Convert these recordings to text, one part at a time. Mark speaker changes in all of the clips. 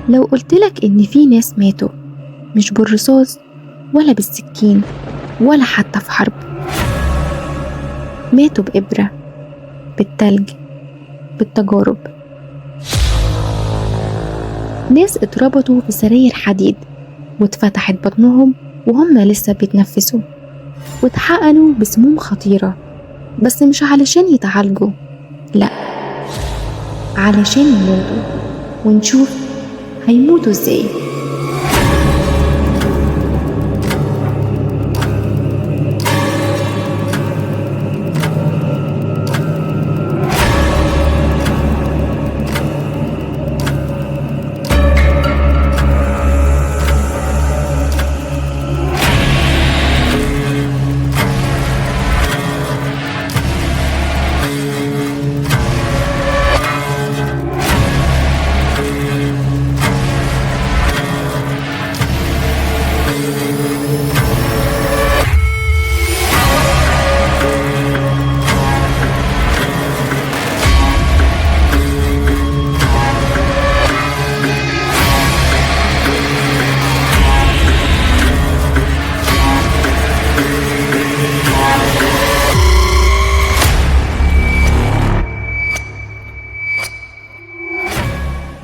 Speaker 1: لو قلتلك إن في ناس ماتوا مش بالرصاص ولا بالسكين ولا حتى في حرب، ماتوا بإبرة، بالتلج، بالتجارب. ناس اتربطوا في سراير حديد واتفتحت بطنهم وهم لسه بيتنفسوا، واتحقنوا بسموم خطيرة، بس مش علشان يتعالجوا، لأ، علشان يموتوا ونشوف هيموتوا ازاي.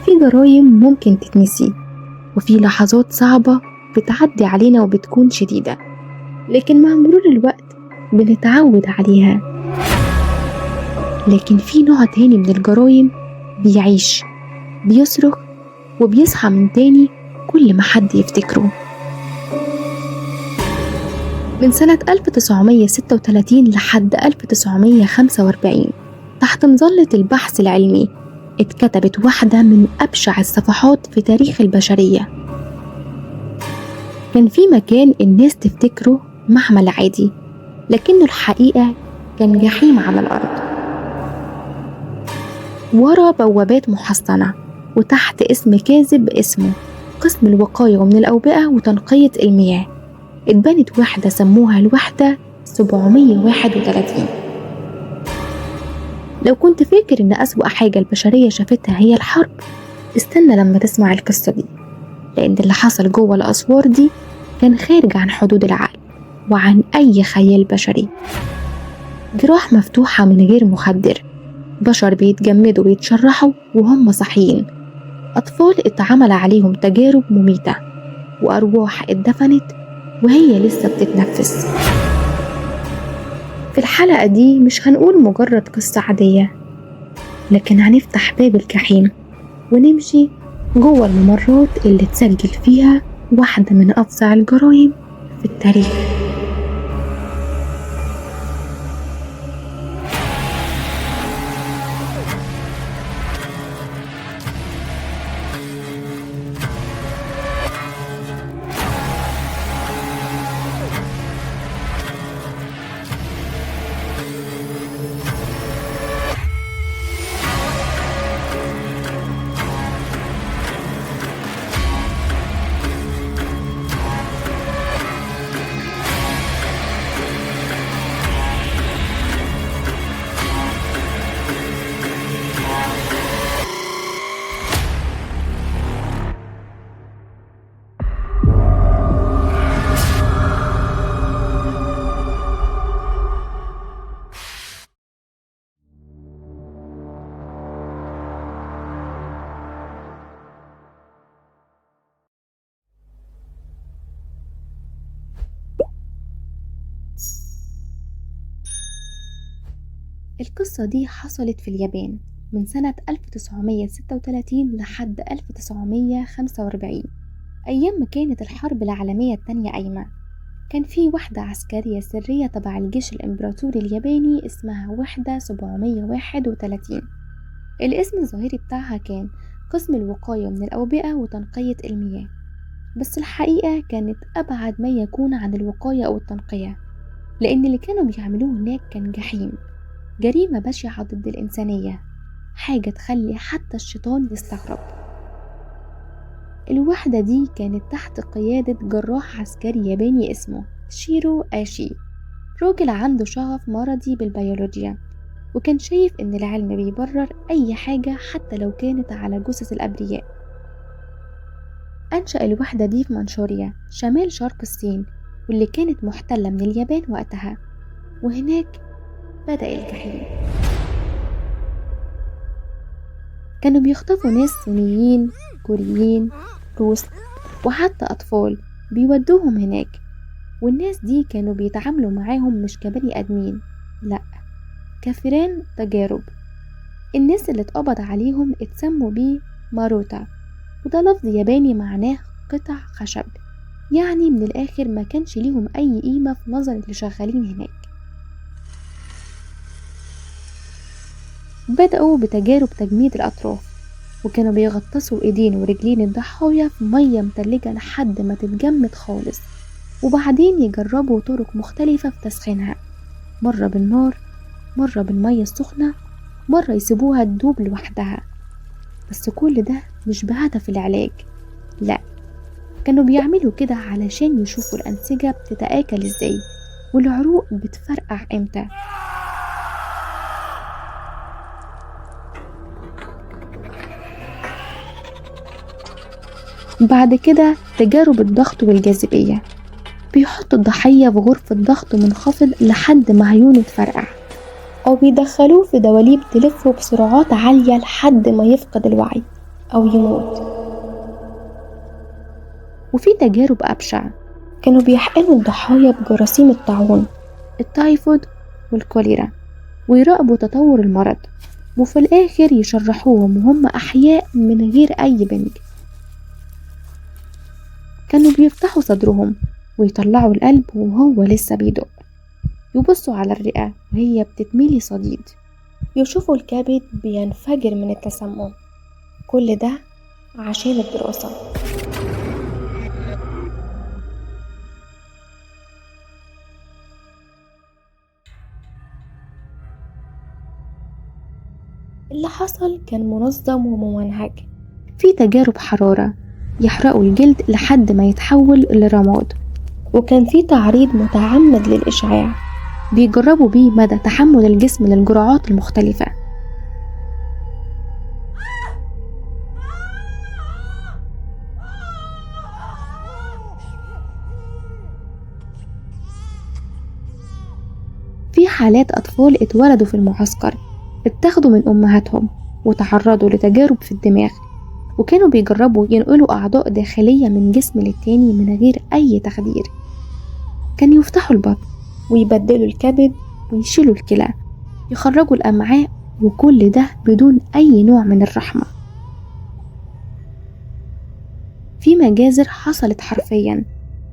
Speaker 1: في جرايم ممكن تتنسي، وفي لحظات صعبة بتعدي علينا وبتكون شديدة، لكن مع مرور الوقت بنتعود عليها. لكن في نوع تاني من الجرايم بيعيش، بيصرخ وبيصحى من تاني كل ما حد يفتكره. من سنة 1936 لحد 1945 تحت مظلة البحث العلمي اتكتبت واحدة من أبشع الصفحات في تاريخ البشرية. كان في مكان الناس تفتكره معمل عادي، لكنه الحقيقة كان جحيم على الأرض، ورا بوابات محصنة وتحت اسم كاذب اسمه قسم الوقاية من الأوبئة وتنقية المياه. اتبنت وحدة سموها الوحدة 731. لو كنت فاكر إن أسوأ حاجة البشرية شافتها هي الحرب، استنى لما تسمع القصة دي، لأن اللي حصل جوه الأسوار دي كان خارج عن حدود العقل وعن أي خيال بشري. جراح مفتوحة من غير مخدر، بشر بيتجمدوا ويتشرحوا وهم صاحيين، أطفال اتعمل عليهم تجارب مميتة، وأرواح اتدفنت وهي لسه بتتنفس. في الحلقة دي مش هنقول مجرد قصة عادية، لكن هنفتح باب الجحيم ونمشي جوه الممرات اللي اتسجل فيها واحدة من أفظع الجرائم في التاريخ. القصة دي حصلت في اليابان من سنة 1936 لحد 1945، أيام ما كانت الحرب العالمية التانية قايمة. كان في وحدة عسكرية سرية تبع الجيش الإمبراطوري الياباني اسمها وحدة 731. الاسم الظاهري بتاعها كان قسم الوقاية من الأوبئة وتنقية المياه، بس الحقيقة كانت أبعد ما يكون عن الوقاية أو التنقية، لأن اللي كانوا بيعملوه هناك كان جحيم، جريمة بشعة ضد الإنسانية، حاجة تخلي حتى الشيطان يستغرب. الوحدة دي كانت تحت قيادة جراح عسكري ياباني اسمه شيرو آشي، راجل عنده شغف مرضي بالبيولوجيا، وكان شايف إن العلم بيبرر أي حاجة حتى لو كانت على جثث الأبرياء. أنشأ الوحدة دي في منشوريا شمال شرق الصين، واللي كانت محتلة من اليابان وقتها، وهناك بدأ الجحيم. كانوا بيخطفوا ناس صينيين، كوريين، روس، وحتى أطفال بيودوهم هناك. والناس دي كانوا بيتعاملوا معاهم مش كبني آدمين، لأ، كفيران تجارب. الناس اللي اتقبض عليهم اتسموا بيه ماروتا، وده لفظ ياباني معناه قطع خشب، يعني من الآخر ما كانش ليهم أي قيمة في نظر اللي شغالين هناك. بدأوا بتجارب تجميد الأطراف، وكانوا بيغطسوا إيدين ورجلين الضحايا في مية متلجة لحد ما تتجمد خالص، وبعدين يجربوا طرق مختلفة في تسخينها، مرة بالنار، مرة بالمية السخنة، مرة يسيبوها تدوب لوحدها. بس كل ده مش بهدف العلاج، لأ، كانوا بيعملوا كده علشان يشوفوا الأنسجة بتتآكل ازاي، والعروق بتفرقع امتى. بعد كده تجارب الضغط والجاذبية، بيحطوا الضحية في غرفة ضغط منخفض لحد ما عيونه تفرقع، أو بيدخلوه في دواليب تلفه بسرعات عالية لحد ما يفقد الوعي أو يموت. وفي تجارب أبشع، كانوا بيحقنوا الضحايا بجراثيم الطاعون، التايفود والكوليرا، ويراقبوا تطور المرض، وفي الآخر يشرحوهم وهم أحياء من غير أي بنج. كانوا بيفتحوا صدرهم ويطلعوا القلب وهو لسه بيدق، يبصوا على الرئة وهي بتتملي صديد، يشوفوا الكبد بينفجر من التسمم. كل ده عشان الدراسة. اللي حصل كان منظم وممنهج. في تجارب حرارة، يحرقوا الجلد لحد ما يتحول لرماد، وكان في تعريض متعمد للإشعاع، بيجربوا بيه مدى تحمل الجسم للجرعات المختلفة. في حالات أطفال اتولدوا في المعسكر، اتاخدوا من أمهاتهم وتعرضوا لتجارب في الدماغ، وكانوا بيجربوا ينقلوا أعضاء داخلية من جسم للتاني من غير أي تخدير. كان يفتحوا البطن ويبدلوا الكبد ويشيلوا الكلى، يخرجوا الأمعاء، وكل ده بدون أي نوع من الرحمة. في مجازر حصلت حرفيا،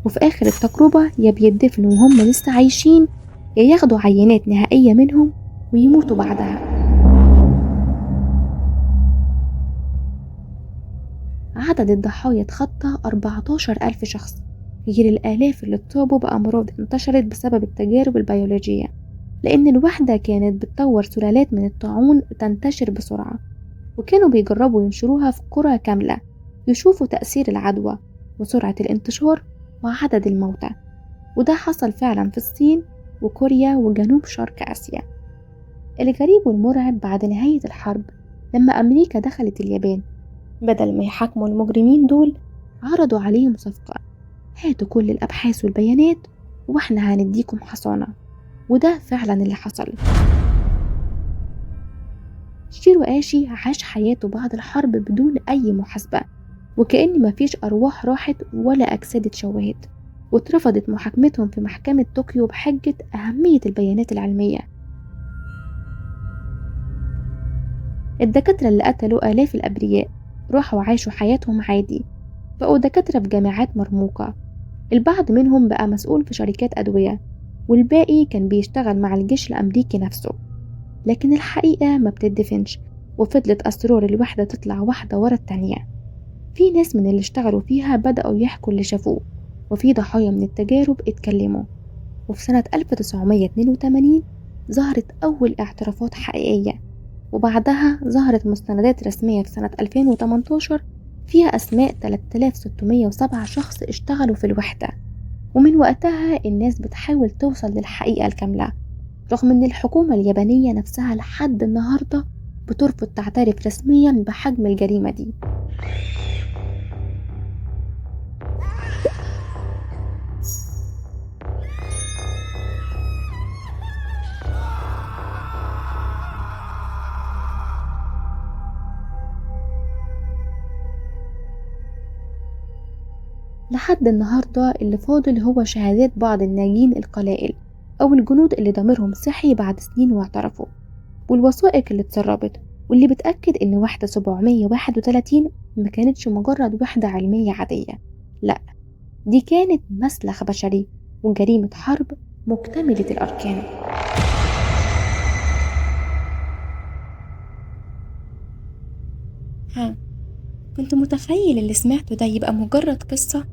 Speaker 1: وفي آخر التجربة يا بيدفنوا وهم لسه عايشين، يا ياخدوا عينات نهائية منهم ويموتوا بعدها. عدد الضحايا اتخطى 14,000 شخص، غير الآلاف اللي اتصابوا بأمراض انتشرت بسبب التجارب البيولوجية، لأن الوحدة كانت بتطور سلالات من الطاعون تنتشر بسرعة، وكانوا بيجربوا ينشروها في قرى كاملة، يشوفوا تأثير العدوى وسرعة الانتشار وعدد الموتى. وده حصل فعلا في الصين وكوريا وجنوب شرق آسيا. الغريب والمرعب بعد نهاية الحرب، لما أمريكا دخلت اليابان، بدل ما يحاكموا المجرمين دول، عرضوا عليهم صفقة: هاتوا كل الأبحاث والبيانات وإحنا هنديكم حصانة. وده فعلا اللي حصل. شيرو آشي عاش حياته بعد الحرب بدون أي محاسبة، وكأن مفيش أرواح راحت ولا أجساد اتشوهت، واترفضت محاكمتهم في محكمة طوكيو بحجة أهمية البيانات العلمية. الدكاترة اللي قتلوا آلاف الأبرياء راحوا عاشوا حياتهم عادي، بقوا دكاترة في جامعات مرموقة، البعض منهم بقى مسؤول في شركات أدوية، والباقي كان بيشتغل مع الجيش الأمريكي نفسه. لكن الحقيقة ما بتدفنش، وفضلت أسرار الوحدة تطلع واحدة ورا التانية. في ناس من اللي اشتغلوا فيها بدأوا يحكوا اللي شافوه، وفي ضحايا من التجارب اتكلموا. وفي سنة 1982 ظهرت أول اعترافات حقيقية، وبعدها ظهرت مستندات رسمية في سنة 2018 فيها أسماء 3607 شخص اشتغلوا في الوحدة. ومن وقتها الناس بتحاول توصل للحقيقة الكاملة، رغم أن الحكومة اليابانية نفسها لحد النهاردة بترفض تعترف رسميا بحجم الجريمة دي. لحد النهاردة اللي فاضل هو شهادات بعض الناجين القلائل أو الجنود اللي ضميرهم صحي بعد سنين واعترفوا، والوثائق اللي اتسربت واللي بتأكد إن وحدة 731 ما كانتش مجرد وحدة علمية عادية، لأ، دي كانت مسلخ بشري وجريمة حرب مكتملة الأركان. ها، كنت متخيل اللي سمعته ده يبقى مجرد قصة،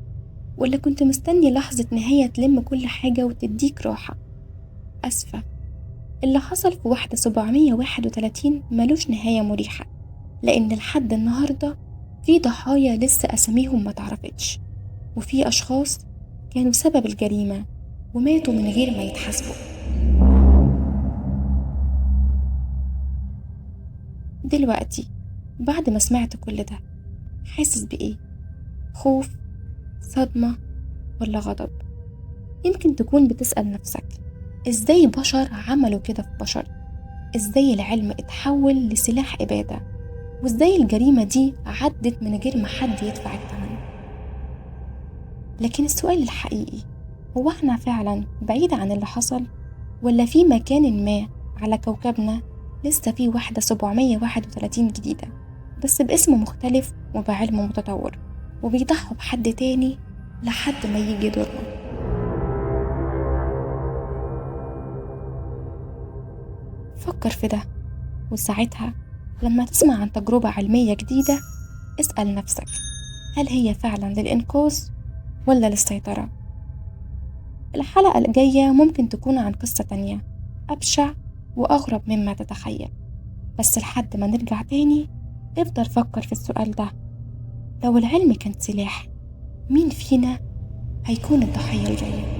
Speaker 1: ولا كنت مستني لحظة نهاية تلم كل حاجة وتديك راحة؟ أسفة، اللي حصل في وحدة 731 ملوش نهاية مريحة، لأن لحد النهاردة في ضحايا لسه أساميهم ما تعرفتش، وفي أشخاص كانوا سبب الجريمة وماتوا من غير ما يتحاسبوا. دلوقتي بعد ما سمعت كل ده، حاسس بإيه؟ خوف، صدمة، ولا غضب؟ يمكن تكون بتسأل نفسك إزاي بشر عملوا كده في بشر؟ إزاي العلم اتحول لسلاح إبادة؟ وإزاي الجريمة دي عدت من غير ما حد يدفع الثمن؟ لكن السؤال الحقيقي هو احنا فعلا بعيد عن اللي حصل، ولا في مكان ما على كوكبنا لسه في وحدة 731 جديدة بس باسم مختلف وبعلم متطور، وبيضحوا بحد تاني لحد ما يجي دورنا؟ فكر في ده، وساعتها لما تسمع عن تجربة علمية جديدة اسأل نفسك، هل هي فعلا للإنقاذ ولا للسيطرة؟ الحلقة الجاية ممكن تكون عن قصة تانية أبشع وأغرب مما تتخيل، بس لحد ما نرجع تاني افضل فكر في السؤال ده: لو العلم كان سلاح، مين فينا هيكون الضحية الجاية؟